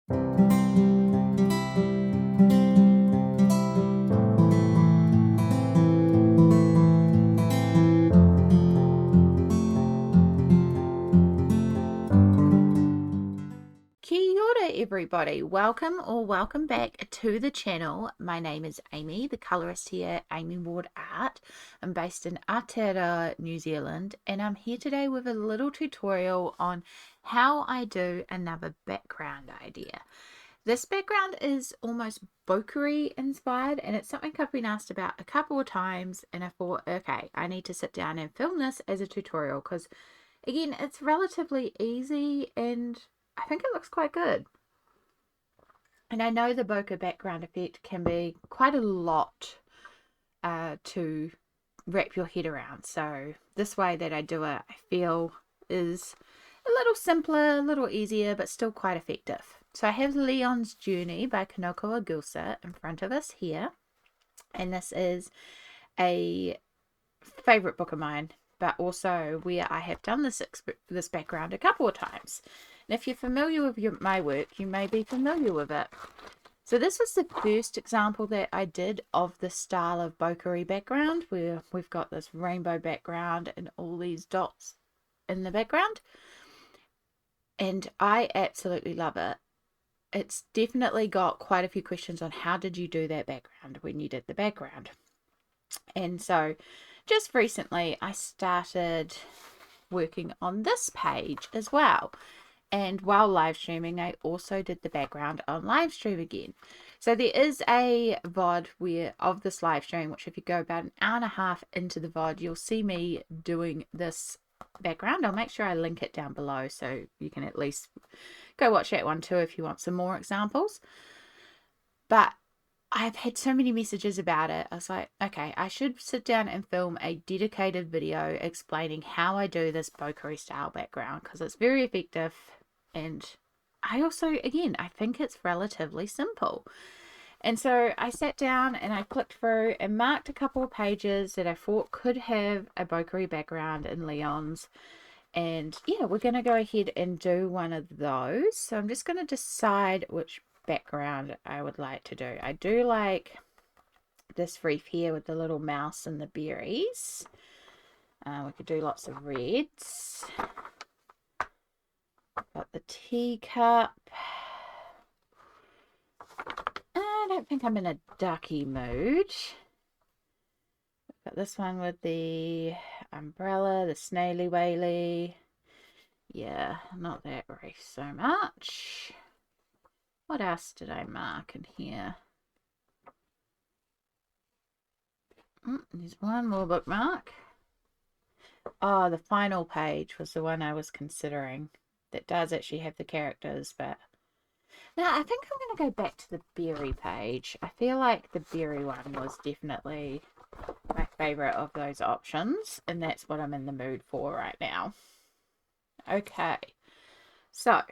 Kia ora everybody, welcome or welcome back to the channel. My name is Amy, the colorist here at Amy Ward Art. I'm based in Aotearoa, New Zealand, and I'm here today with a little tutorial on how I do another background idea. This background is almost bokeh inspired, and it's something I've been asked about a couple of times, and I thought, okay, I need to sit down and film this as a tutorial because again, it's relatively easy and I think it looks quite good. And I know the bokeh background effect can be quite a lot to wrap your head around. So this way that I do it, I feel is a little simpler, a little easier, but still quite effective. So I have Leon's Journey by Kanoko Egusa in front of us here. And this is a favorite book of mine, but also where I have done this background a couple of times. And if you're familiar with my work, you may be familiar with it. So this was the first example that I did of the style of bokeh background, where we've got this rainbow background and all these dots in the background. And I absolutely love it. It's definitely got quite a few questions on how did you do that background when you did the background. And so just recently I started working on this page as well. And while live streaming, I also did the background on live stream again. So there is a VOD of this live stream, which if you go about an hour and a half into the VOD, you'll see me doing this background. I'll make sure I link it down below so you can at least go watch that one too if you want some more examples. But I've had so many messages about it. I was like, okay, I should sit down and film a dedicated video explaining how I do this bokeh style background because it's very effective. And I also, again, I think it's relatively simple. And so I sat down and I clicked through and marked a couple of pages that I thought could have a bokeh background in Leon's. And yeah, we're going to go ahead and do one of those. So I'm just going to decide which background I would like to do. I do like this wreath here with the little mouse and the berries. We could do lots of reds. Got the teacup. I don't think I'm in a ducky mood. Got this one with the umbrella, the snaily whaley. Yeah, not that wreath so much. What else did I mark in here? There's one more bookmark. Oh, the final page was the one I was considering. That does actually have the characters, but no, I think I'm going to go back to the berry page. I feel like the berry one was definitely my favorite of those options, and that's what I'm in the mood for right now. Okay, so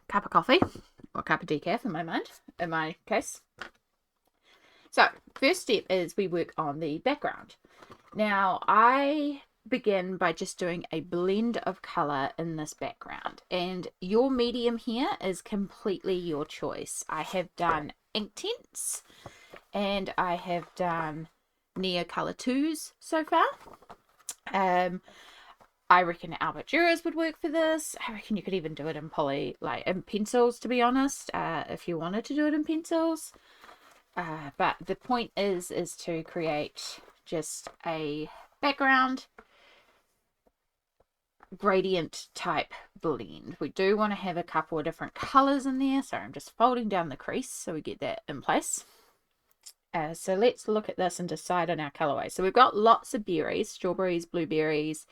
cup of coffee or cup of decaf in my case. So first step is we work on the background. Now I begin by just doing a blend of color in this background, and your medium here is completely your choice. I have done Inktense and I have done Neocolor IIs so far. I reckon Albert Durers would work for this. I reckon you could even do it in in pencils, to be honest, if you wanted to do it in pencils. But the point is to create just a background gradient type blend. We do want to have a couple of different colors in there, so I'm just folding down the crease so we get that in place. So let's look at this and decide on our colorway. So we've got lots of berries, strawberries, blueberries,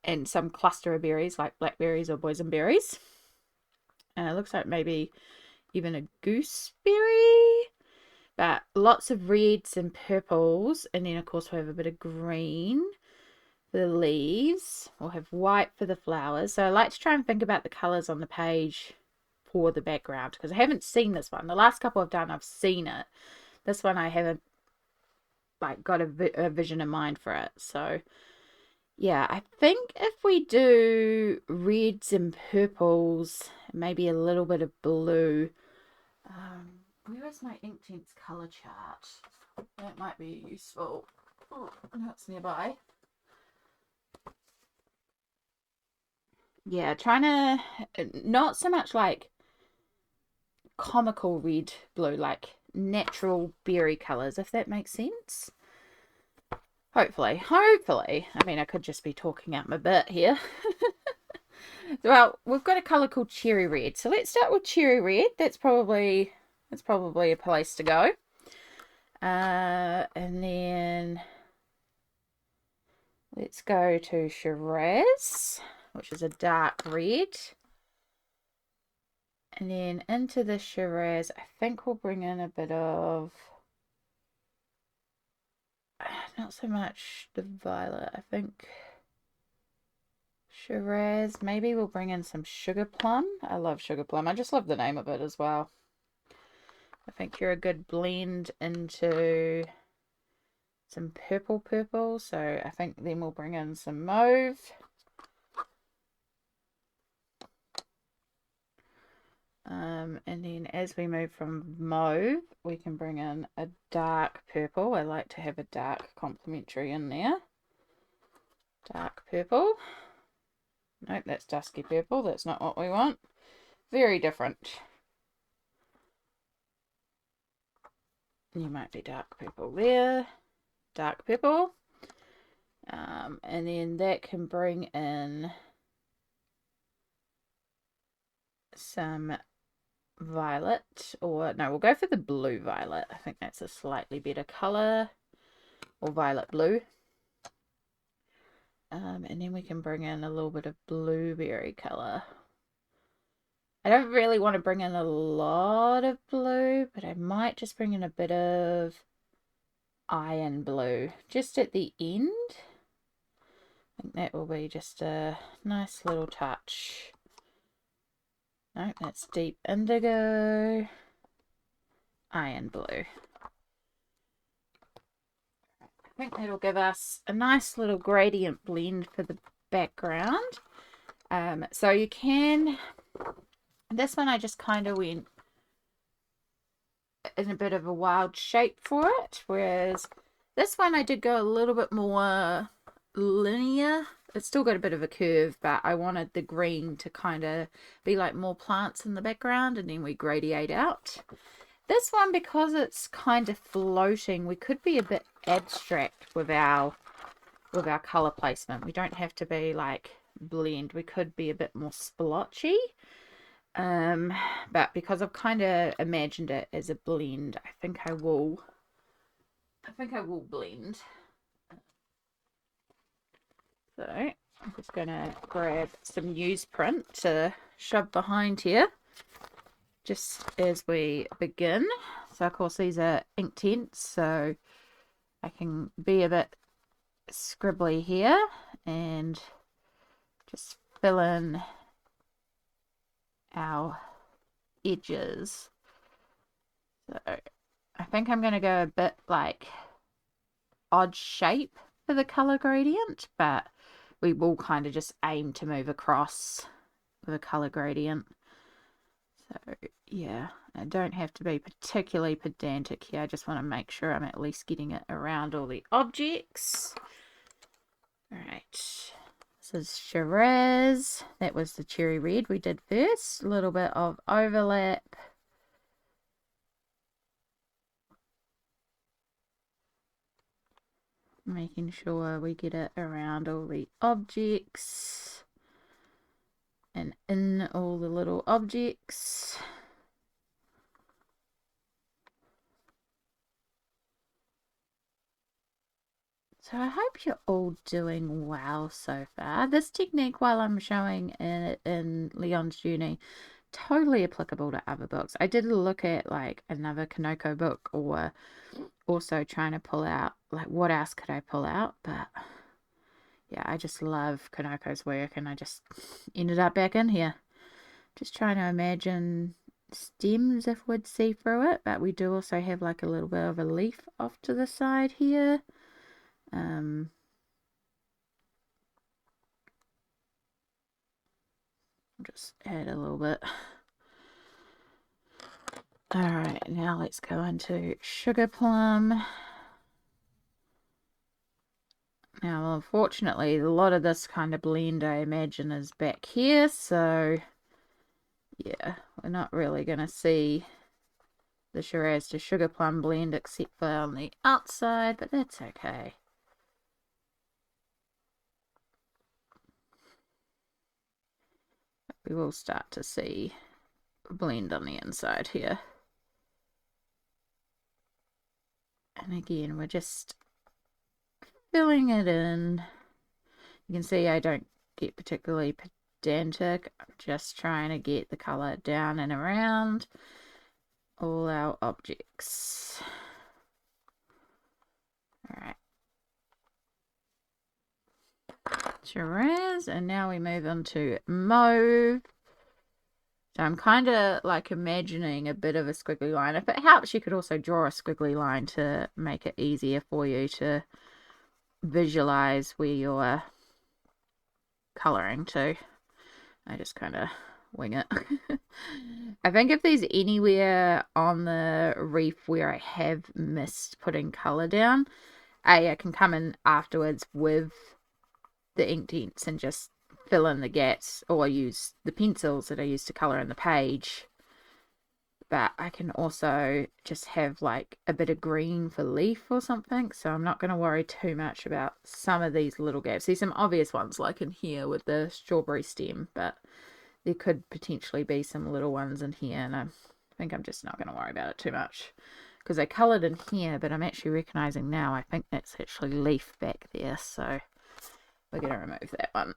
and some cluster of berries like blackberries or boysenberries. And it looks like maybe even a gooseberry, but lots of reds and purples, and then of course we have a bit of green for the leaves. We'll have white for the flowers. So I like to try and think about the colors on the page for the background because I haven't seen this one. The last couple I've done, I've seen it. This one I haven't got a vision in mind for it. So Yeah, I think if we do reds and purples, maybe a little bit of blue. Where is my Inktense color chart? That might be useful. Oh, no, it's nearby. Yeah, trying to not so much like comical red blue, like natural berry colors, if that makes sense. Hopefully. I mean, I could just be talking out my butt here. Well, we've got a color called cherry red, so let's start with cherry red. That's probably a place to go. And then let's go to Shiraz, which is a dark red. And then into the Shiraz, I think we'll bring in a bit of, not so much the violet, I think Shiraz, maybe we'll bring in some sugar plum. I love sugar plum. I just love the name of it as well. I think you're a good blend into some purple, so I think then we'll bring in some mauve. And then as we move from mauve, we can bring in a dark purple. I like to have a dark complementary in there. Dark purple. Nope, that's dusky purple. That's not what we want. Very different. You might be dark purple there. Dark purple. And then that can bring in some violet, or no, we'll go for the blue violet. I think that's a slightly better color, or violet blue. And then we can bring in a little bit of blueberry color. I don't really want to bring in a lot of blue, but I might just bring in a bit of iron blue just at the end. I think that will be just a nice little touch. No, that's deep indigo, iron blue. I think that'll give us a nice little gradient blend for the background. So you can, this one I just kind of went in a bit of a wild shape for it, whereas this one I did go a little bit more linear. It's still got a bit of a curve, but I wanted the green to kind of be like more plants in the background, and then we gradiate out. This one, because it's kind of floating, we could be a bit abstract with our color placement. We don't have to be like blend. We could be a bit more splotchy. But because I've kind of imagined it as a blend, I think I will blend. So I'm just gonna grab some newsprint to shove behind here just as we begin. So of course these are Inktense, so I can be a bit scribbly here and just fill in our edges. So I think I'm going to go a bit like odd shape for the color gradient, but we will kind of just aim to move across with a color gradient. So yeah, I don't have to be particularly pedantic here. I just want to make sure I'm at least getting it around all the objects. All right. This is Shiraz. That was the cherry red we did first. A little bit of overlap. Making sure we get it around all the objects and in all the little objects. So I hope you're all doing well so far. This technique, while I'm showing it in Leon's Journey, totally applicable to other books. I did look at like another Kanoko book, or also trying to pull out like what else could I pull out, but yeah, I just love Kanoko's work, and I just ended up back in here just trying to imagine stems if we'd see through it, but we do also have like a little bit of a leaf off to the side here. I'll just add a little bit. Alright, now let's go into Sugar Plum. Now, unfortunately, a lot of this kind of blend, I imagine, is back here, so yeah, we're not really going to see the Shiraz to Sugar Plum blend except for on the outside, but that's okay. We will start to see a blend on the inside here. And again, we're just filling it in. You can see I don't get particularly pedantic. I'm just trying to get the colour down and around all our objects. Alright. Shiraz, and now we move on to mauve. So I'm kind of like imagining a bit of a squiggly line. If it helps, you could also draw a squiggly line to make it easier for you to visualize where you're coloring to. I just kind of wing it. I think if there's anywhere on the reef where I have missed putting color down, I can come in afterwards with the Inktense and just fill in the gaps, or use the pencils that I use to color in the page. But I can also just have like a bit of green for leaf or something, so I'm not going to worry too much about some of these little gaps. There's some obvious ones like in here with the strawberry stem, but there could potentially be some little ones in here, and I think I'm just not going to worry about it too much because I coloured in here, but I'm actually recognising now I think that's actually leaf back there, so we're going to remove that one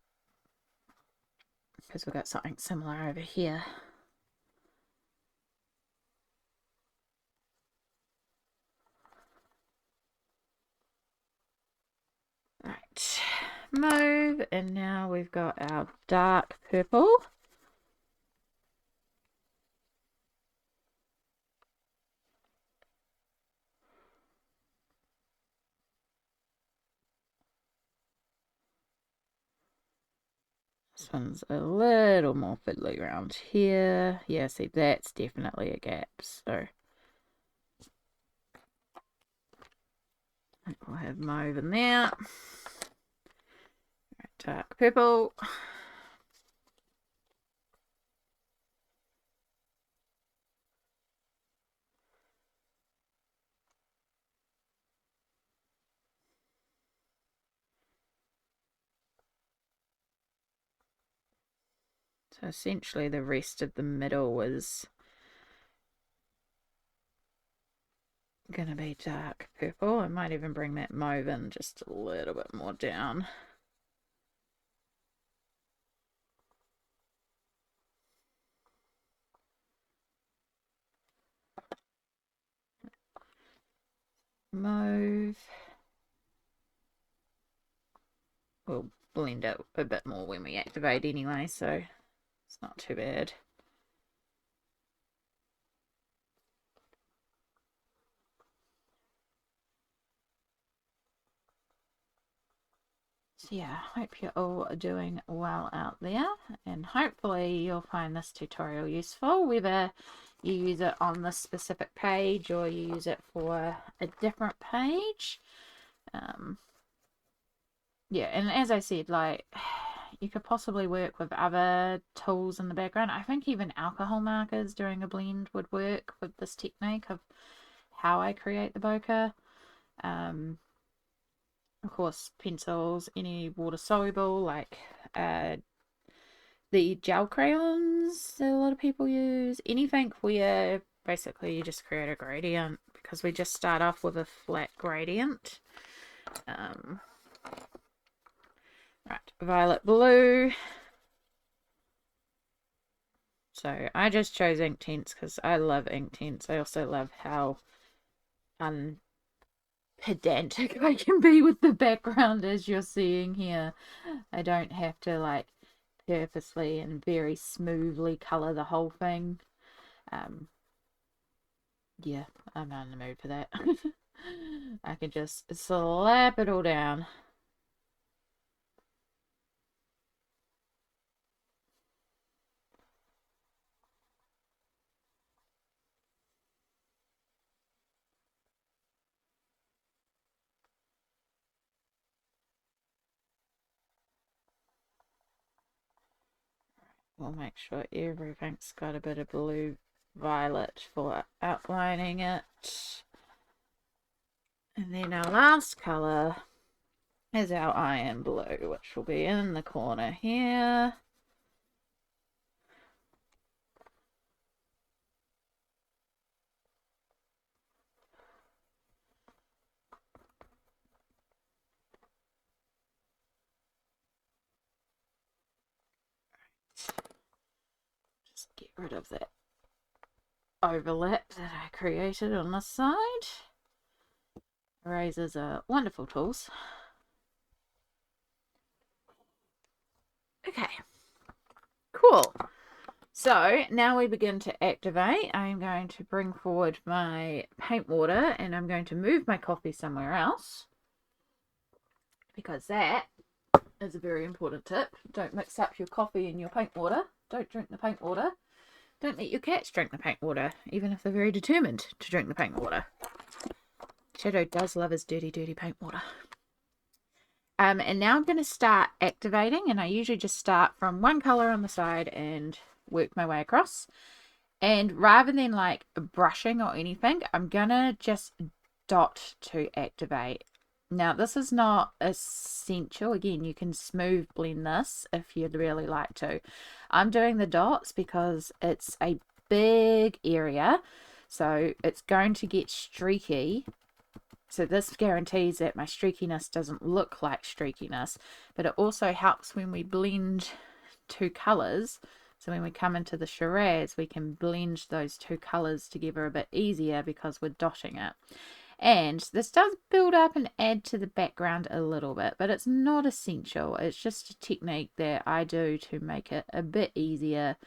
because we've got something similar over here. Right, mauve, and now we've got our dark purple. This one's a little more fiddly around here. Yeah, see, that's definitely a gap, so we'll have mauve in there. Right, dark purple. So essentially the rest of the middle is going to be dark purple. I might even bring that mauve in just a little bit more down. Mauve. We'll blend it a bit more when we activate anyway, so it's not too bad. So yeah, hope you're all doing well out there, and hopefully you'll find this tutorial useful, whether you use it on this specific page or you use it for a different page. Yeah, and as I said, like, you could possibly work with other tools in the background. I think even alcohol markers during a blend would work with this technique of how I create the bokeh. Of course, pencils, any water soluble, like the gel crayons that a lot of people use. Anything where basically you just create a gradient, because we just start off with a flat gradient. Right, violet blue. So I just chose Inktense because I love Inktense. I also love how pedantic I can be with the background, as you're seeing here. I don't have to like purposely and very smoothly color the whole thing. Yeah, I'm not in the mood for that. I can just slap it all down. we'll make sure everything's got a bit of blue violet for outlining it. And then our last colour is our iron blue, which will be in the corner here. Just get rid of that overlap that I created on this side. Erasers are wonderful tools. Okay, cool. So now we begin to activate. I'm going to bring forward my paint water and I'm going to move my coffee somewhere else, because that is a very important tip. Don't mix up your coffee and your paint water. Don't drink the paint water. Don't let your cats drink the paint water, even if they're very determined to drink the paint water. Shadow does love his dirty, dirty paint water. And now I'm going to start activating, and I usually just start from one color on the side and work my way across. And rather than like brushing or anything, I'm going to just dot to activate. Now, this is not essential. Again, you can smooth blend this if you'd really like to. I'm doing the dots because it's a big area, so it's going to get streaky. So this guarantees that my streakiness doesn't look like streakiness, but it also helps when we blend two colors. So when we come into the Shiraz, we can blend those two colors together a bit easier because we're dotting it. And this does build up and add to the background a little bit, but it's not essential. It's just a technique that I do to make it a bit easier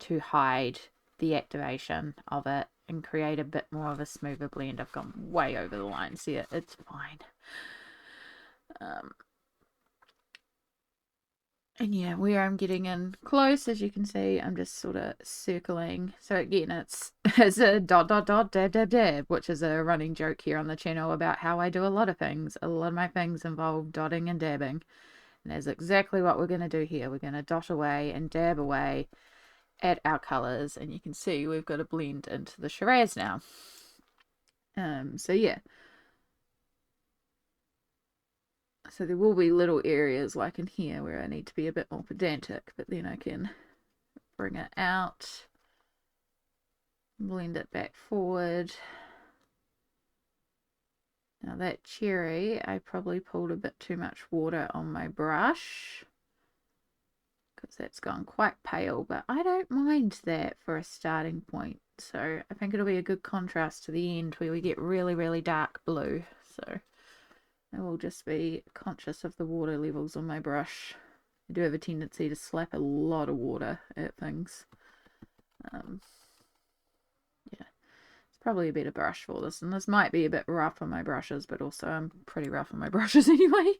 to hide the activation of it and create a bit more of a smoother blend. I've gone way over the lines here. It's fine. And yeah, where I'm getting in close, as you can see, I'm just sort of circling. So again, it's a dot, dot, dot, dab, dab, dab, which is a running joke here on the channel about how I do a lot of things. A lot of my things involve dotting and dabbing. And that's exactly what we're going to do here. We're going to dot away and dab away at our colors. And you can see we've got a blend into the Shiraz now. So yeah. So there will be little areas like in here where I need to be a bit more pedantic, but then I can bring it out, blend it back forward. Now that cherry, I probably pulled a bit too much water on my brush because that's gone quite pale, but I don't mind that for a starting point. So I think it'll be a good contrast to the end where we get really, really dark blue. So I will just be conscious of the water levels on my brush. I do have a tendency to slap a lot of water at things. Yeah, it's probably a better brush for this, and this might be a bit rough on my brushes, but also I'm pretty rough on my brushes anyway.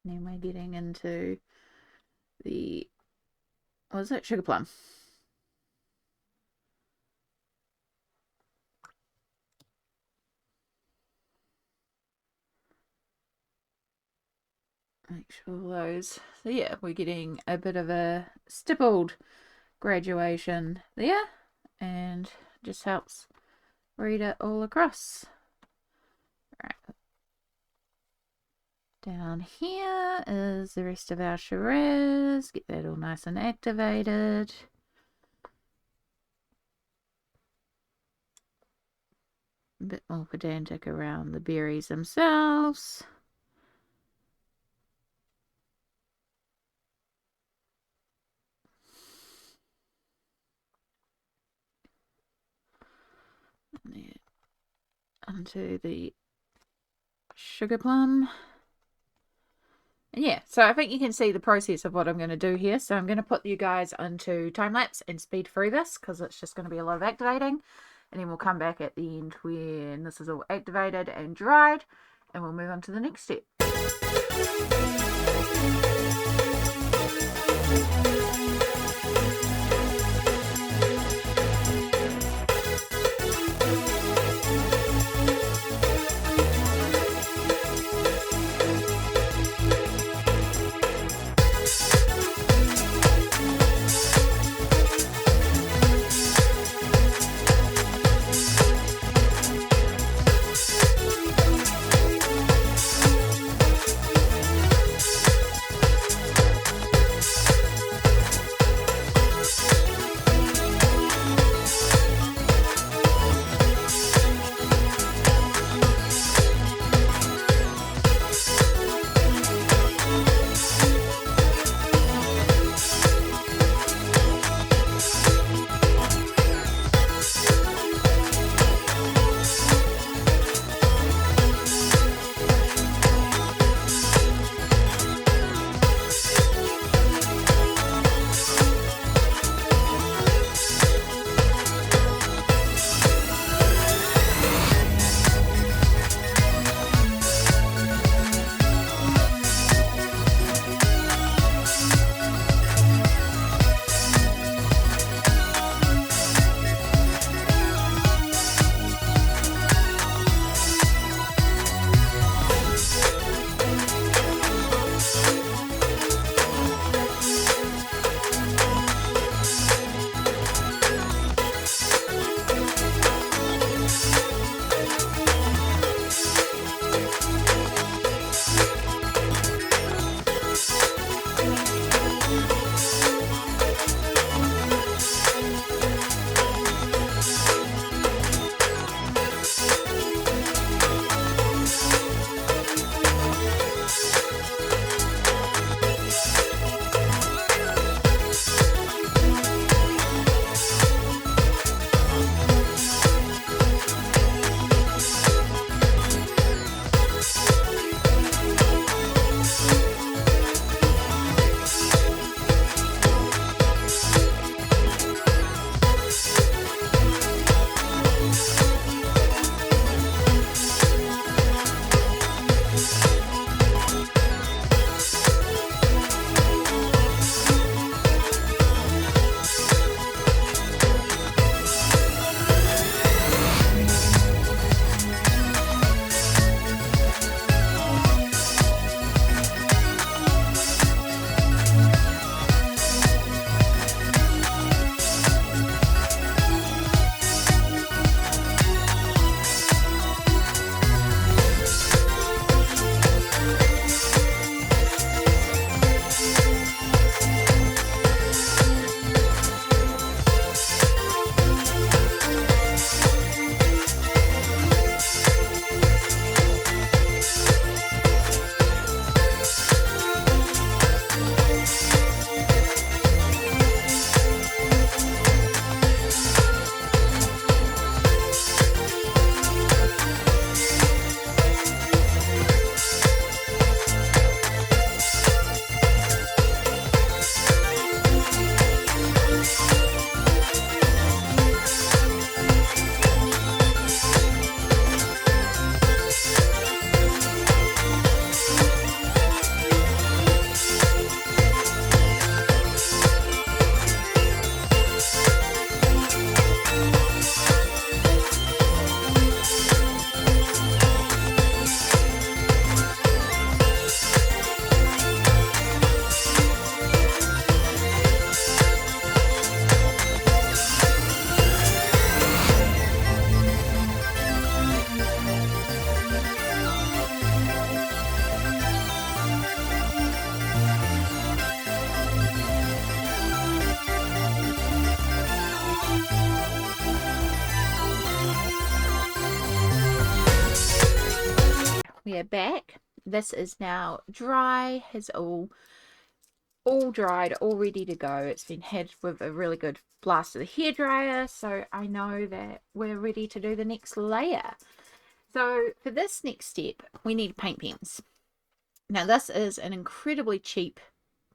And then we're getting into the, what is it? Sugar plum. Make sure those, so yeah, we're getting a bit of a stippled graduation there, and just helps read it all across. Right. Down here is the rest of our Shiraz. Get that all nice and activated. A bit more pedantic around the berries themselves. And then onto the sugar plum. And yeah, so I think you can see the process of what I'm going to do here. So I'm going to put you guys onto time lapse and speed through this because it's just going to be a lot of activating. And then we'll come back at the end when this is all activated and dried, and we'll move on to the next step. layer back. This is now dry, has all dried, all ready to go. It's been had with a really good blast of the hairdryer, so I know that we're ready to do the next layer. So for this next step, we need paint pens. Now this is an incredibly cheap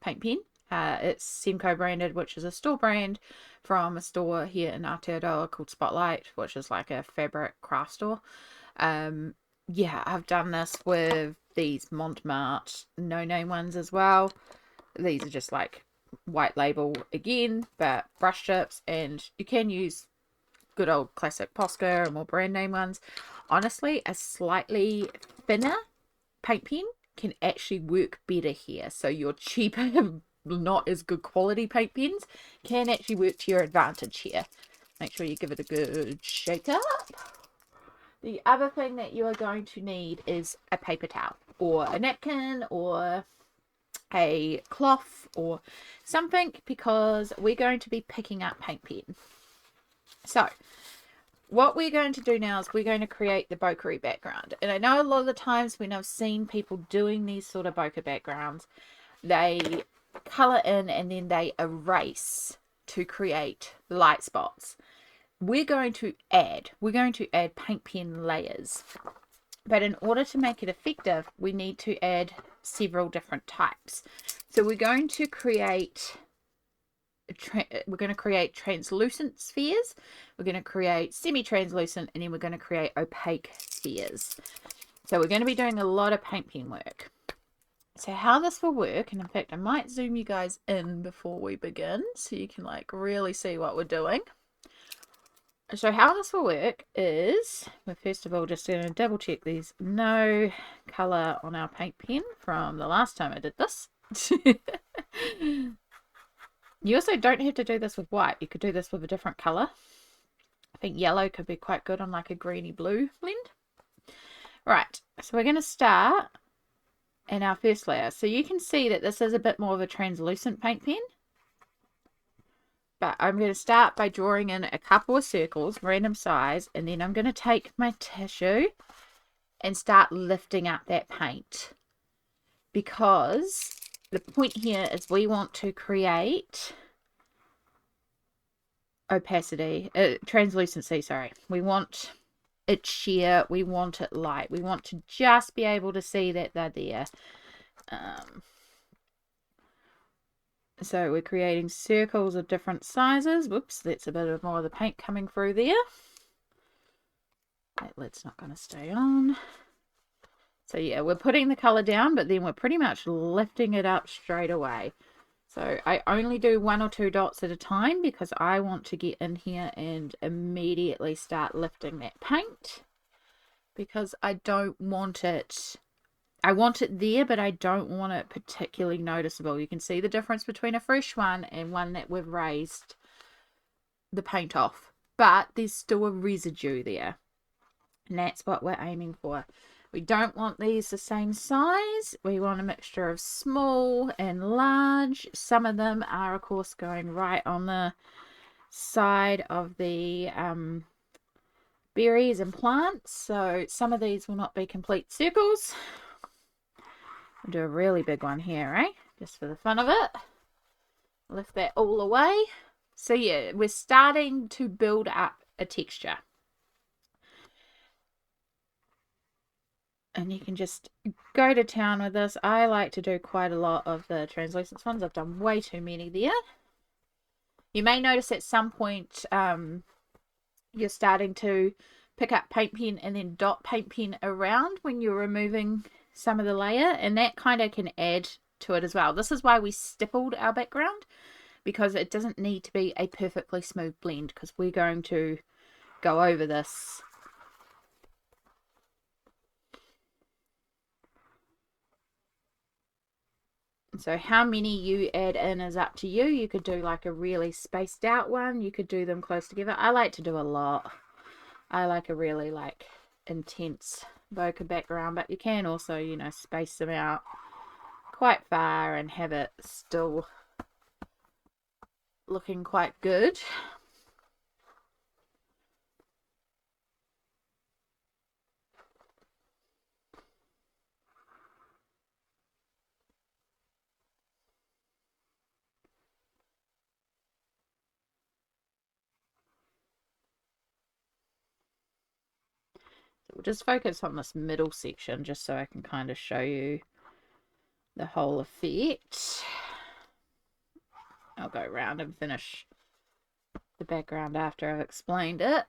paint pen. It's Semco branded, which is a store brand from a store here in Aotearoa called Spotlight, which is like a fabric craft store. Yeah, I've done this with these Montmartre no-name ones as well. These are just like white label again, but brush tips, and you can use good old classic Posca or more brand name ones. Honestly, a slightly thinner paint pen can actually work better here. So your cheaper, not as good quality paint pens can actually work to your advantage here. Make sure you give it a good shake up. The other thing that you are going to need is a paper towel or a napkin or a cloth or something, because we're going to be picking up paint pen. So what we're going to do now is we're going to create the bokeh background. And I know a lot of the times when I've seen people doing these sort of bokeh backgrounds, they color in and then they erase to create light spots. We're going to add paint pen layers. But in order to make it effective, we need to add several different types. So we're going to create translucent spheres, we're going to create semi-translucent, and then we're going to create opaque spheres. So we're going to be doing a lot of paint pen work. So how this will work, and in fact I might zoom you guys in before we begin so you can like really see what we're doing. So how this will work is, we're first of all just going to double check there's no colour on our paint pen from the last time I did this. You also don't have to do this with white. You could do this with a different colour. I think yellow could be quite good on like a greeny blue blend. Right, so we're going to start in our first layer. So you can see that this is a bit more of a translucent paint pen. But I'm going to start by drawing in a couple of circles, random size, and then I'm going to take my tissue and start lifting up that paint. Because the point here is we want to create translucency, sorry. We want it sheer, we want it light. We want to just be able to see that they're there. So we're creating circles of different sizes. Whoops, that's a bit of more of the paint coming through there. That lid's not going to stay on. So yeah, we're putting the colour down, but then we're pretty much lifting it up straight away. So I only do 1 or 2 dots at a time because I want to get in here and immediately start lifting that paint, because I don't want it, I want it there, but I don't want it particularly noticeable. You can see the difference between a fresh one and one that we've raised the paint off, but there's still a residue there, and that's what we're aiming for. We don't want these the same size. We want a mixture of small and large. Some of them are, of course, going right on the side of the berries and plants. So some of these will not be complete circles. I'll do a really big one here, eh? Just for the fun of it. Lift that all away. So yeah, we're starting to build up a texture. And you can just go to town with this. I like to do quite a lot of the translucent ones. I've done way too many there. You may notice at some point you're starting to pick up paint pen and then dot paint pen around when you're removing some of the layer, and that kind of can add to it as well. This is why we stippled our background, because it doesn't need to be a perfectly smooth blend, because we're going to go over this. So how many you add in is up to you. You could do like a really spaced out one. You could do them close together. I like to do a lot. I like a really like intense bokeh background, but you can also, you know, space them out quite far and have it still looking quite good. So we'll just focus on this middle section just so I can kind of show you the whole effect. I'll go around and finish the background after I've explained it.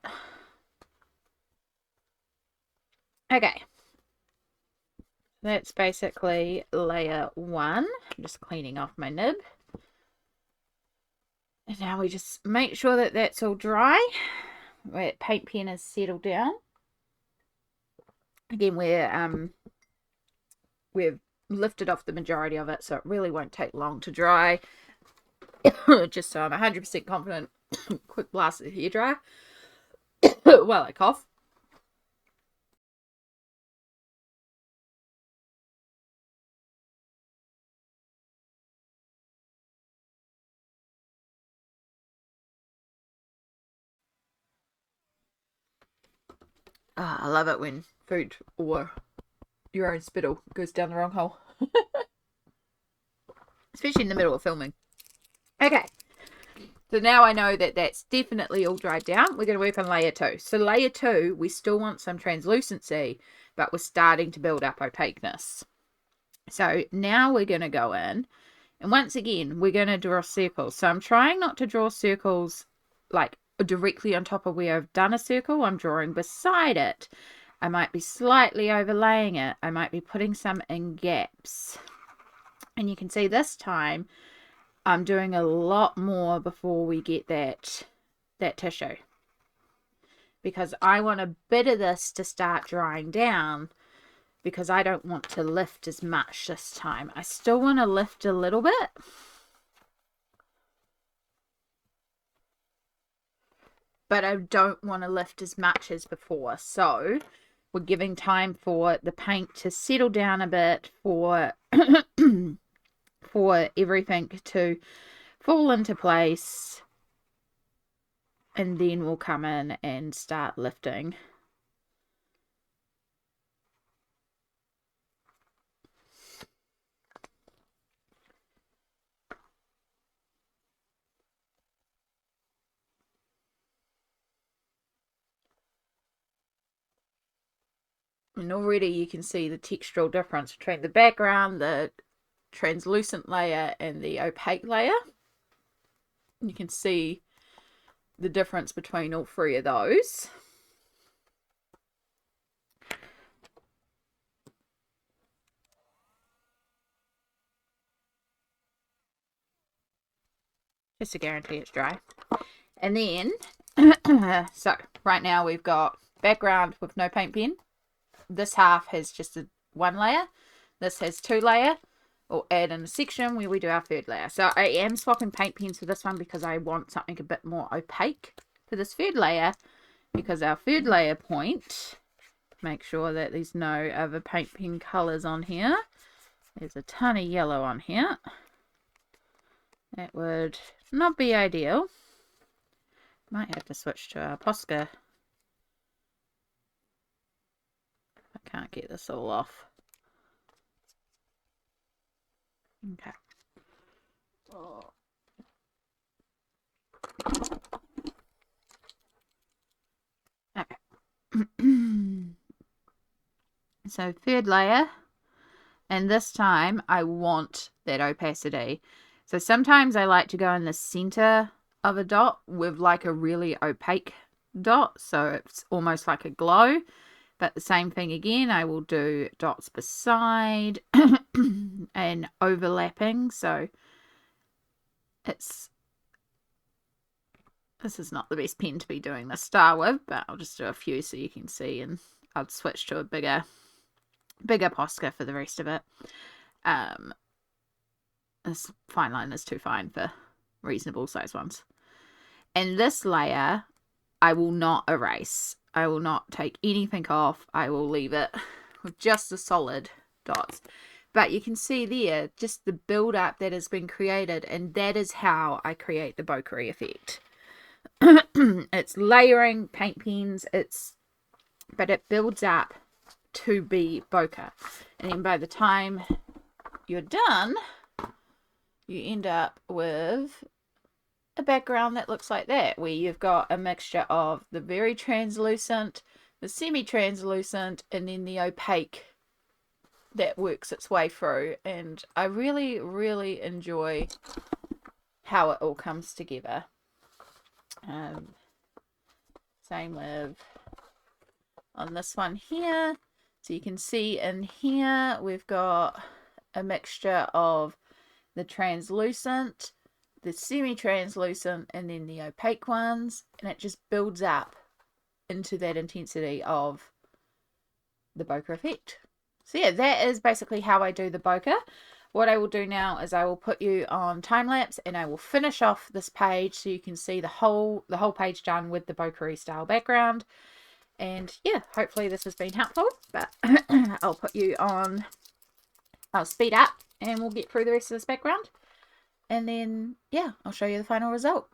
Okay, that's basically layer 1. I'm just cleaning off my nib. And now we just make sure that that's all dry. Where paint pen is settled down. Again, we've lifted off the majority of it, so it really won't take long to dry. Just so I'm 100% confident. Quick blast of hair dryer while I cough. I love it when food or your own spittle goes down the wrong hole. Especially in the middle of filming. Okay. So now I know that that's definitely all dried down. We're going to work on layer 2. So layer 2, we still want some translucency, but we're starting to build up opaqueness. So now we're going to go in, and once again, we're going to draw circles. So I'm trying not to draw circles like directly on top of where I've done a circle. I'm drawing beside it. I might be slightly overlaying it. I might be putting some in gaps. And you can see this time I'm doing a lot more before we get that tissue, because I want a bit of this to start drying down, because I don't want to lift as much this time. I still want to lift a little bit, but I don't want to lift as much as before. So we're giving time for the paint to settle down a bit, for for everything to fall into place, and then we'll come in and start lifting. And already you can see the textural difference between the background, the translucent layer, and the opaque layer. You can see the difference between all three of those. Just to guarantee it's dry. And then, so right now we've got background with no paint pen. This half has just one layer. This has 2 layers. We'll add in a section where we do our 3rd layer. So I am swapping paint pens for this one because I want something a bit more opaque for this 3rd layer, because our 3rd layer point, make sure that there's no other paint pen colors on here. There's a ton of yellow on here. That would not be ideal. Might have to switch to our Posca. I can't get this all off. Okay. Oh. Okay. So 3rd layer, and this time I want that opacity. So sometimes I like to go in the center of a dot with like a really opaque dot, so it's almost like a glow. But the same thing again, I will do dots beside and overlapping. So this is not the best pen to be doing the star with, but I'll just do a few so you can see, and I'll switch to a bigger Posca for the rest of it. This fine line is too fine for reasonable size ones. And this layer I will not erase. I will not take anything off. I will leave it with just the solid dots. But you can see there just the build up that has been created, and that is how I create the bokeh effect. It's layering paint pens, but it builds up to be bokeh. And then by the time you're done, you end up with a background that looks like that, where you've got a mixture of the very translucent, the semi-translucent, and then the opaque that works its way through. And I really, really enjoy how it all comes together. Same with on this one here. So you can see in here we've got a mixture of the translucent, the semi-translucent, and then the opaque ones, and it just builds up into that intensity of the bokeh effect. So yeah, that is basically how I do the bokeh. What I will do now is I will put you on time lapse, and I will finish off this page so you can see the whole page done with the bokeh style background. And yeah, hopefully this has been helpful, but I'll put you on, I'll speed up and we'll get through the rest of this background. And then yeah, I'll show you the final result.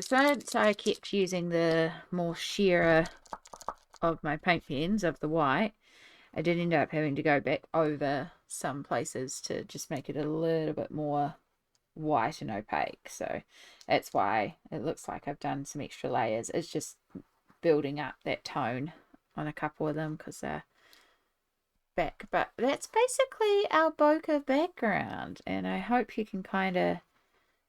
so since I kept using the more sheerer of my paint pens of the white, I did end up having to go back over some places to just make it a little bit more white and opaque. So that's why it looks like I've done some extra layers. It's just building up that tone on a couple of them because they're back. But that's basically our bokeh background, and I hope you can kind of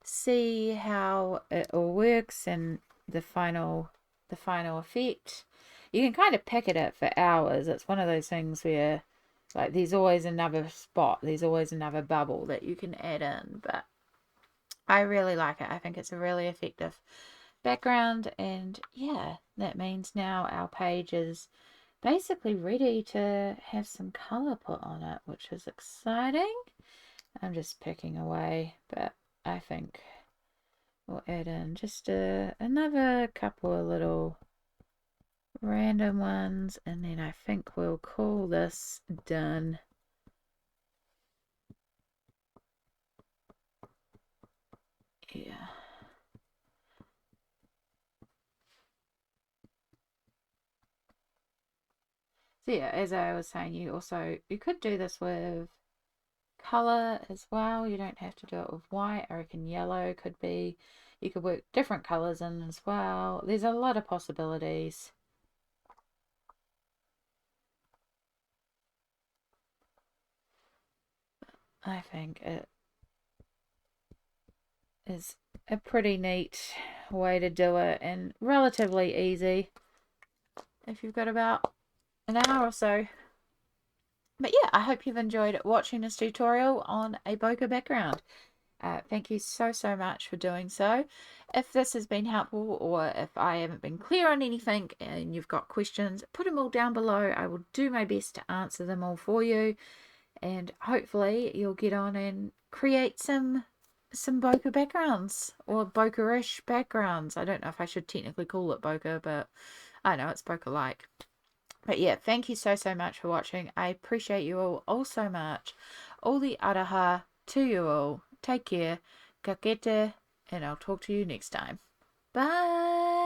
see how it all works and the final effect. You can kind of pick it up for hours. It's one of those things where like there's always another spot, there's always another bubble that you can add in, but I really like it. I think it's a really effective background, and yeah, that means now our page is basically ready to have some color put on it, which is exciting. I'm just picking away, but I think we'll add in just another couple of little random ones, and then I think we'll call this done. Yeah. So yeah, as I was saying, you could do this with color as well. You don't have to do it with white. I reckon yellow could be, you could work different colors in as well. There's a lot of possibilities. I think it is a pretty neat way to do it and relatively easy if you've got about an hour or so. But yeah, I hope you've enjoyed watching this tutorial on a bokeh background. Thank you so much for doing so. If this has been helpful, or if I haven't been clear on anything and you've got questions, put them all down below. I will do my best to answer them all for you, and hopefully you'll get on and create some bokeh backgrounds, or bokeh-ish backgrounds. I don't know if I should technically call it bokeh, but I know it's bokeh-like. But yeah, thank you so much for watching. I appreciate you all so much. All the araha to you all. Take care. Ka kite, and I'll talk to you next time. Bye.